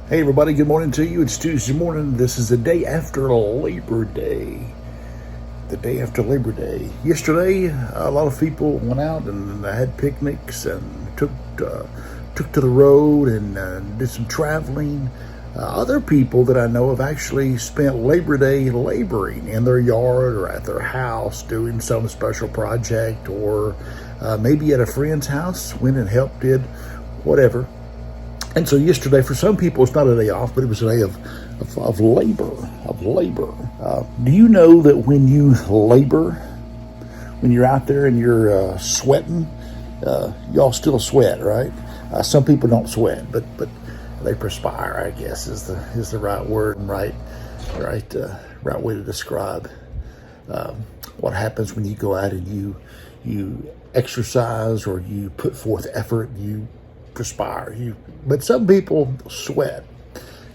Hey everybody, good morning to you. It's Tuesday morning. This is the day after Labor Day. The day after Labor Day. Yesterday, a lot of people went out and had picnics and took to the road and did some traveling. Other people that I know have actually spent Labor Day laboring in their yard or at their house doing some special project, or maybe at a friend's house, went and helped, did whatever. And so yesterday, for some people, it's not a day off, but it was a day of labor. Do you know that when you labor, when you're out there and you're sweating, y'all still sweat, right? Some people don't sweat, but they perspire, I guess, is the right word, right way to describe what happens when you go out and you exercise or you put forth effort. You perspire. But some people sweat.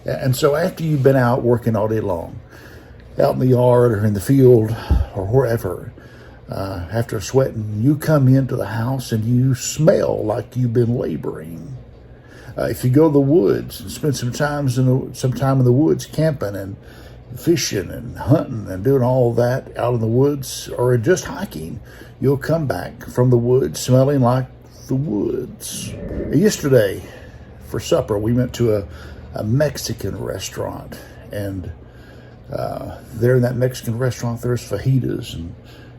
And so after you've been out working all day long, out in the yard or in the field or wherever, after sweating, you come into the house and you smell like you've been laboring. If you go to the woods and spend some time in the woods camping and fishing and hunting and doing all that out in the woods, or just hiking, you'll come back from the woods smelling like the woods. Yesterday, for supper, we went to a Mexican restaurant, and there in that Mexican restaurant, there's fajitas and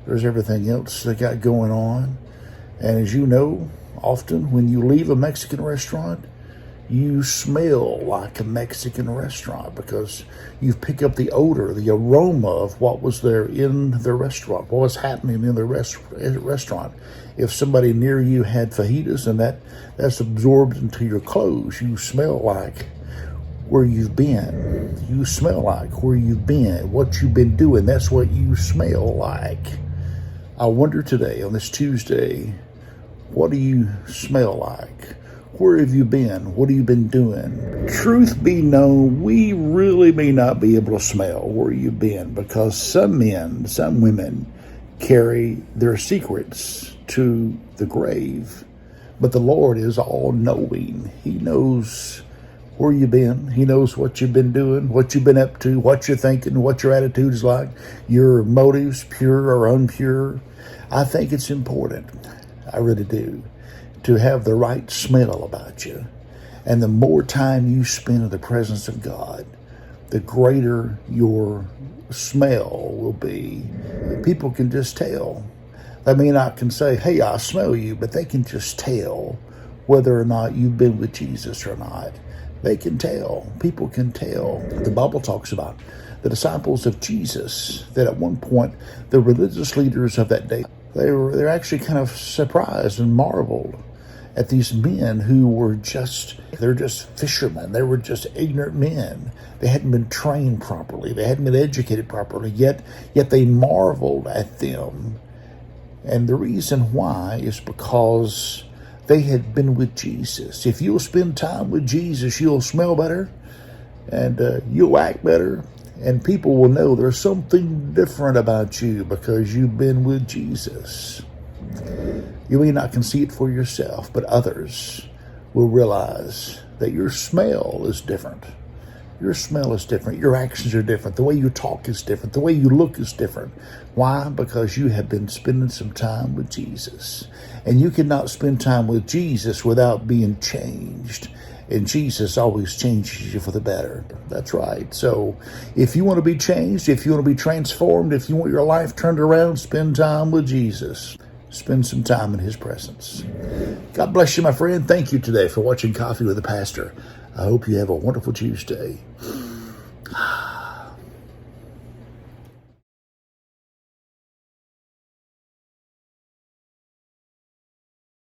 there's everything else they got going on. And as you know, often when you leave a Mexican restaurant, you smell like a Mexican restaurant because you pick up the odor, the aroma of what was there in the restaurant, what was happening in the restaurant. If somebody near you had fajitas and that's absorbed into your clothes, you smell like where you've been. You smell like where you've been, what you've been doing. That's what you smell like. I wonder today, on this Tuesday, what do you smell like? Where have you been? What have you been doing? Truth be known, we really may not be able to smell where you've been, because some men, some women carry their secrets to the grave. But the Lord is all-knowing. He knows where you've been. He knows what you've been doing, what you've been up to, what you're thinking, what your attitude is like, your motives, pure or impure. I think it's important, I really do, to have the right smell about you. And the more time you spend in the presence of God, the greater your smell will be. People can just tell. They may not can say, hey, I smell you, but they can just tell whether or not you've been with Jesus or not. They can tell. People can tell. The Bible talks about the disciples of Jesus, that at one point, the religious leaders of that day, they're actually kind of surprised and marveled at these men who were they're just fishermen. They were just ignorant men. They hadn't been trained properly. They hadn't been educated properly. Yet they marveled at them. And the reason why is because they had been with Jesus. If you'll spend time with Jesus, you'll smell better and you'll act better. And people will know there's something different about you because you've been with Jesus. You may not can see it for yourself, but others will realize that your smell is different. Your smell is different. Your actions are different. The way you talk is different. The way you look is different. Why? Because you have been spending some time with Jesus. And you cannot spend time with Jesus without being changed. And Jesus always changes you for the better. That's right. So if you want to be changed, if you want to be transformed, if you want your life turned around, spend time with Jesus. Spend some time in his presence. God bless you, my friend. Thank you today for watching Coffee with the Pastor. I hope you have a wonderful Tuesday.